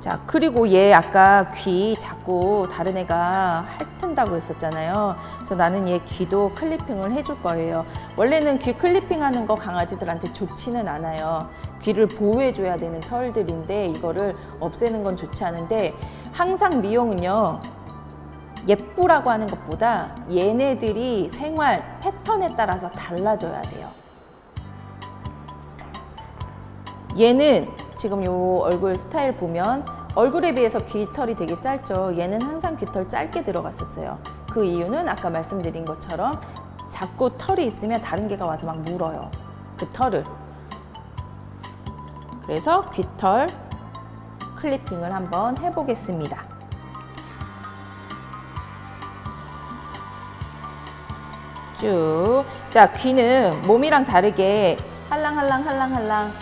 자, 그리고 얘 아까 귀 자꾸 다른 애가 핥는다고 했었잖아요. 그래서 나는 얘 귀도 클리핑을 해줄 거예요. 원래는 귀 클리핑 하는 거 강아지들한테 좋지는 않아요. 귀를 보호해줘야 되는 털들인데 이거를 없애는 건 좋지 않은데, 항상 미용은요, 예쁘라고 하는 것보다 얘네들이 생활 패턴에 따라서 달라져야 돼요. 얘는 지금 요 얼굴 스타일 보면 얼굴에 비해서 귀털이 되게 짧죠. 얘는 항상 귀털 짧게 들어갔었어요. 그 이유는 아까 말씀드린 것처럼 자꾸 털이 있으면 다른 개가 와서 막 물어요, 그 털을. 그래서 귀털 클리핑을 한번 해보겠습니다. 쭉. 자, 귀는 몸이랑 다르게 팔랑팔랑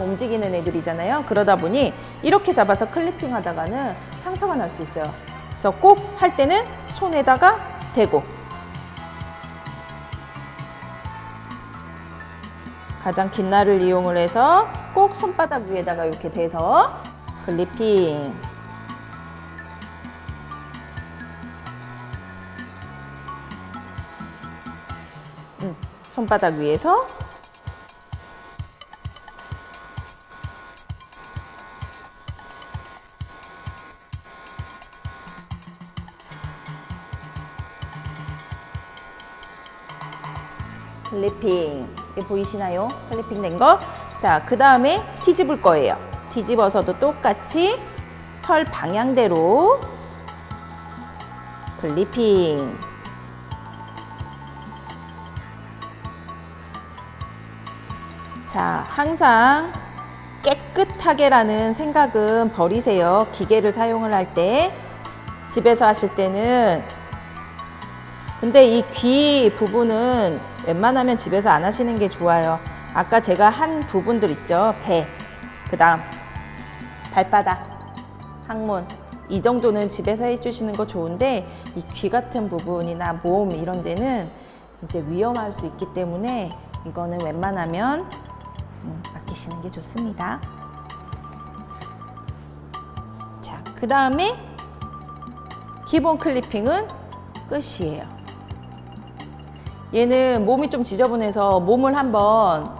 움직이는 애들이잖아요. 그러다 보니 이렇게 잡아서 클리핑 하다가는 상처가 날 수 있어요. 그래서 꼭 할 때는 손에다가 대고, 가장 긴 날을 이용을 해서 꼭 손바닥 위에다가 이렇게 대서 클리핑. 손바닥 위에서 클리핑. 이게 보이시나요? 클리핑 된 거. 자, 그 다음에 뒤집을 거예요. 뒤집어서도 똑같이 털 방향대로 클리핑. 자, 항상 깨끗하게라는 생각은 버리세요. 기계를 사용을 할 때, 집에서 하실 때는. 근데 이 귀 부분은 웬만하면 집에서 안 하시는 게 좋아요. 아까 제가 한 부분들 있죠. 배, 그 다음 발바닥, 항문, 이 정도는 집에서 해주시는 거 좋은데, 이 귀 같은 부분이나 몸 이런 데는 이제 위험할 수 있기 때문에 이거는 웬만하면 맡기시는 게 좋습니다. 자, 그 다음에 기본 클리핑은 끝이에요. 얘는 몸이 좀 지저분해서 몸을 한번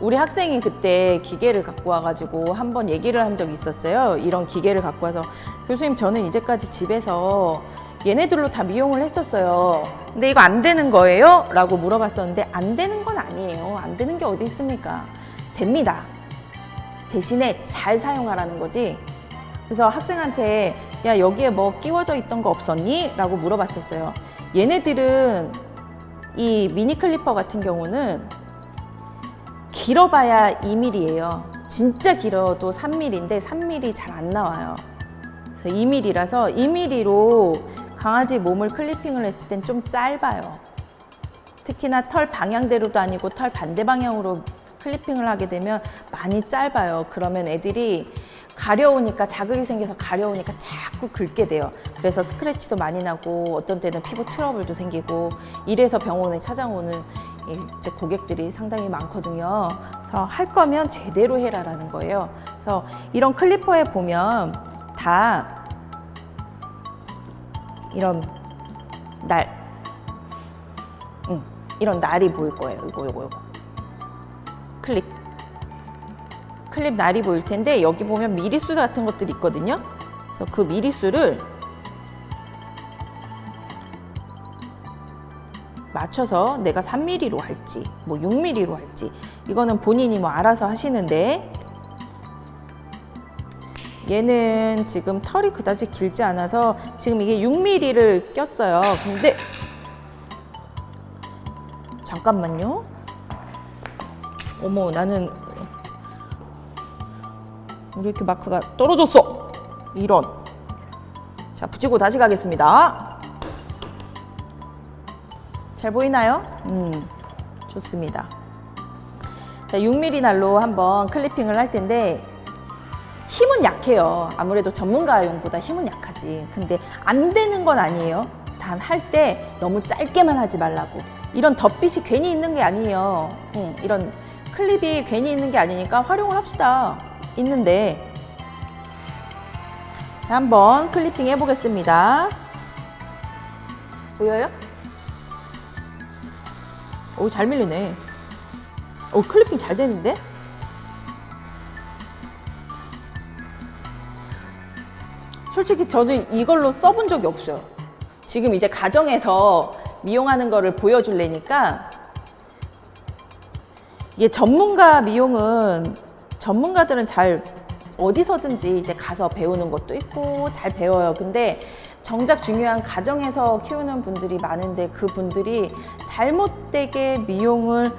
우리 학생이 그때 기계를 갖고 와가지고 한번 얘기를 한 적이 있었어요. 이런 기계를 갖고 와서, 교수님 저는 이제까지 집에서 얘네들로 다 미용을 했었어요. 근데 이거 안 되는 거예요? 라고 물어봤었는데, 안 되는 건 아니에요. 안 되는 게 어디 있습니까? 됩니다. 대신에 잘 사용하라는 거지. 그래서 학생한테 야, 여기에 뭐 끼워져 있던 거 없었니? 라고 물어봤었어요. 얘네들은 이 미니 클리퍼 같은 경우는 길어봐야 2mm예요. 진짜 길어도 3mm인데 3mm 잘 안 나와요. 그래서 2mm라서 2mm로 강아지 몸을 클리핑을 했을 땐 좀 짧아요. 특히나 털 방향대로도 아니고 털 반대 방향으로 클리핑을 하게 되면 많이 짧아요. 그러면 애들이 가려우니까, 자극이 생겨서 가려우니까 자꾸 긁게 돼요. 그래서 스크래치도 많이 나고 어떤 때는 피부 트러블도 생기고, 이래서 병원에 찾아오는 이제 고객들이 상당히 많거든요. 그래서 할 거면 제대로 해라라는 거예요. 그래서 이런 클리퍼에 보면 다 이런 이런 날이 보일 거예요. 이거 클립 날이 보일 텐데, 여기 보면 미리수 같은 것들이 있거든요. 그래서 그 미리수를 맞춰서 내가 3mm로 할지 뭐 6mm로 할지, 이거는 본인이 뭐 알아서 하시는데, 얘는 지금 털이 그다지 길지 않아서 지금 이게 6mm를 꼈어요. 근데 잠깐만요. 어머, 나는 왜 이렇게 마크가 떨어졌어? 이런. 자, 붙이고 다시 가겠습니다. 잘 보이나요? 좋습니다. 자, 6mm 날로 한번 클리핑을 할 텐데, 힘은 약해요. 아무래도 전문가용보다 힘은 약하지. 근데 안 되는 건 아니에요. 단 할 때 너무 짧게만 하지 말라고. 이런 덧빛이 괜히 있는 게 아니에요. 이런 클립이 괜히 있는 게 아니니까 활용을 합시다. 있는데, 자, 한번 클리핑 해보겠습니다. 보여요? 오, 잘 밀리네. 오, 클리핑 잘 되는데? 솔직히 저는 이걸로 써본 적이 없어요. 지금 이제 가정에서 미용하는 거를 보여줄래니까, 이게 전문가 미용은 전문가들은 잘 어디서든지 이제 가서 배우는 것도 있고 잘 배워요. 근데 정작 중요한 가정에서 키우는 분들이 많은데 그 분들이 잘못되게 미용을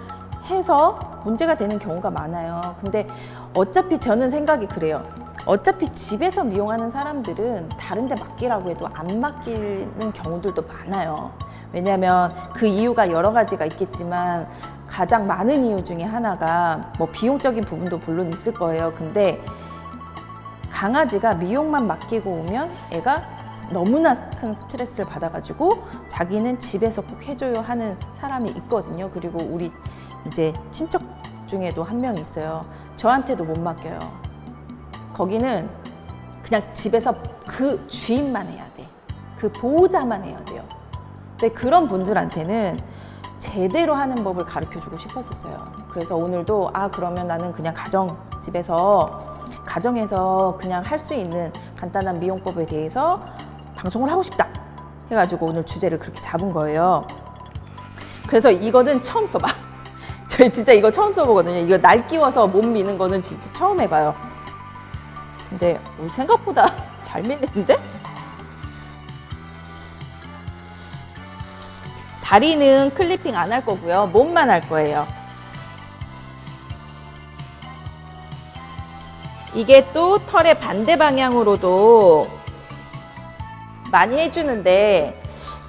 해서 문제가 되는 경우가 많아요. 근데 어차피 저는 생각이 그래요. 어차피 집에서 미용하는 사람들은 다른 데 맡기라고 해도 안 맡기는 경우들도 많아요. 왜냐하면 그 이유가 여러 가지가 있겠지만 가장 많은 이유 중에 하나가 뭐 비용적인 부분도 물론 있을 거예요. 근데 강아지가 미용만 맡기고 오면 애가 너무나 큰 스트레스를 받아가지고 자기는 집에서 꼭 해줘요 하는 사람이 있거든요. 그리고 우리 이제 친척 중에도 한 명 있어요. 저한테도 못 맡겨요. 거기는 그냥 집에서 그 주인만 해야 돼. 그 보호자만 해야 돼요. 근데 그런 분들한테는 제대로 하는 법을 가르쳐주고 싶었었어요. 그래서 오늘도 그러면 나는 그냥 가정에서 그냥 할 수 있는 간단한 미용법에 대해서 방송을 하고 싶다 해가지고 오늘 주제를 그렇게 잡은 거예요. 그래서 이거는 처음 써봐. 저희 진짜 이거 처음 써보거든요. 이거 날 끼워서 몸 미는 거는 진짜 처음 해봐요. 근데 생각보다 잘 밀리는데? 다리는 클리핑 안 할 거고요. 몸만 할 거예요. 이게 또 털의 반대 방향으로도 많이 해주는데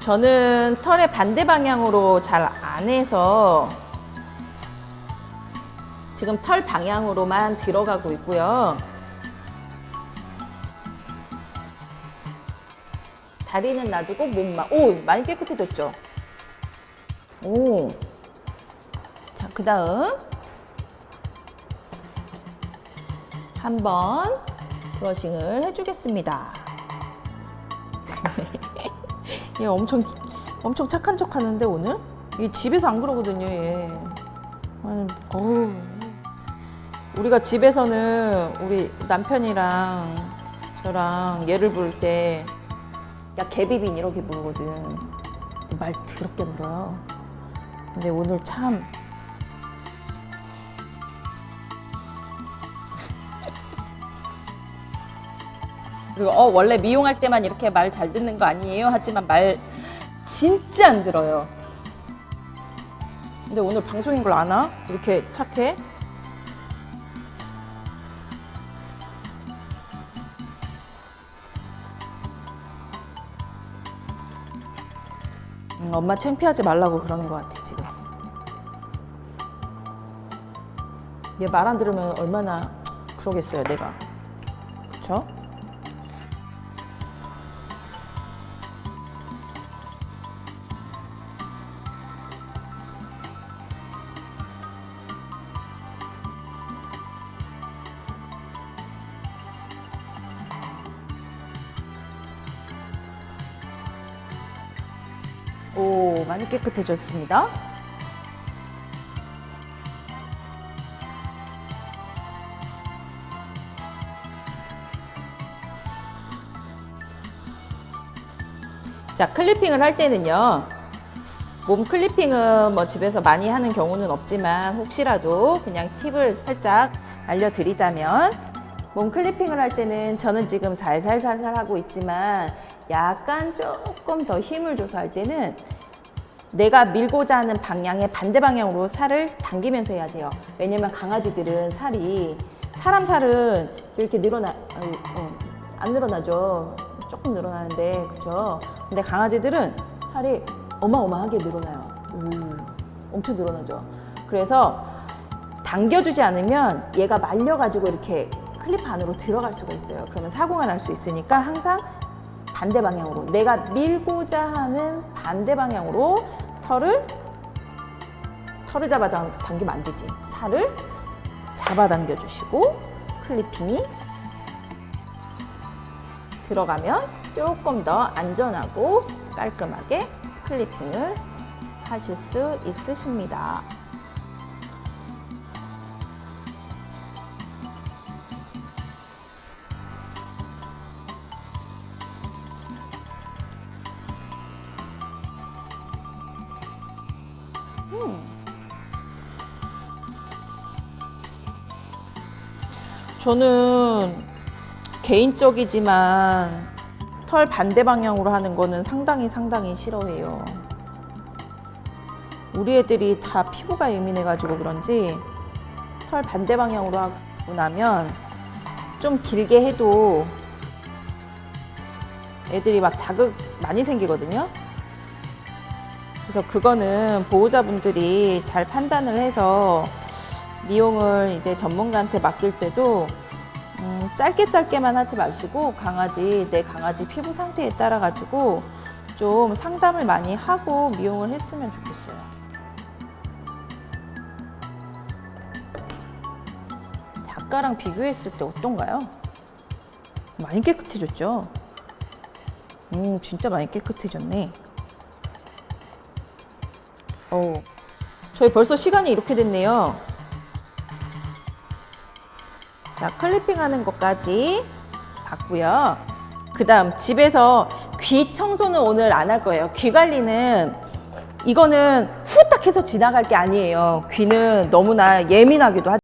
저는 털의 반대 방향으로 잘 안 해서 지금 털 방향으로만 들어가고 있고요. 다리는 놔두고 몸만. 오, 많이 깨끗해졌죠? 오. 자, 그 다음 한번 브러싱을 해주겠습니다. 얘 엄청 착한 척 하는데 오늘? 얘 집에서 안 그러거든요, 얘. 어우. 우리가 집에서는 우리 남편이랑 저랑 얘를 부를 때 야, 개비빈 이렇게 부르거든. 말 더럽게 늘어요. 근데 오늘 참 그리고 원래 미용할 때만 이렇게 말 잘 듣는 거 아니에요? 하지만 말 진짜 안 들어요. 근데 오늘 방송인 걸 아나? 이렇게 착해? 엄마 창피하지 말라고 그러는 것 같아 지금. 얘 말 안 들으면 얼마나 그러겠어요 내가. 그쵸? 오, 많이 깨끗해졌습니다. 자, 클리핑을 할 때는요. 몸 클리핑은 뭐 집에서 많이 하는 경우는 없지만 혹시라도 그냥 팁을 살짝 알려드리자면 몸 클리핑을 할 때는 저는 지금 살살살살 하고 있지만 약간 조금 더 힘을 줘서 할 때는 내가 밀고자 하는 방향의 반대 방향으로 살을 당기면서 해야 돼요. 왜냐면 강아지들은 사람 살은 이렇게 안 늘어나죠. 조금 늘어나는데, 그쵸? 근데 강아지들은 살이 어마어마하게 늘어나요. 엄청 늘어나죠. 그래서 당겨주지 않으면 얘가 말려가지고 이렇게 클리프 안으로 들어갈 수가 있어요. 그러면 사고가 날 수 있으니까 항상 반대 방향으로, 내가 밀고자 하는 반대 방향으로 털을 잡아 당기면 안 되지. 살을 잡아 당겨 주시고 클리핑이 들어가면 조금 더 안전하고 깔끔하게 클리핑을 하실 수 있으십니다. 저는 개인적이지만 털 반대 방향으로 하는 거는 상당히 싫어해요. 우리 애들이 다 피부가 예민해가지고 그런지 털 반대 방향으로 하고 나면 좀 길게 해도 애들이 막 자극 많이 생기거든요. 그래서 그거는 보호자분들이 잘 판단을 해서 미용을 이제 전문가한테 맡길 때도 짧게만 하지 마시고 내 강아지 피부 상태에 따라 가지고 좀 상담을 많이 하고 미용을 했으면 좋겠어요. 아까랑 비교했을 때 어떤가요? 많이 깨끗해졌죠? 진짜 많이 깨끗해졌네. 저희 벌써 시간이 이렇게 됐네요. 자, 클리핑 하는 것까지 봤고요. 그 다음 집에서 귀 청소는 오늘 안 할 거예요. 귀 관리는 이거는 후딱 해서 지나갈 게 아니에요. 귀는 너무나 예민하기도 하죠.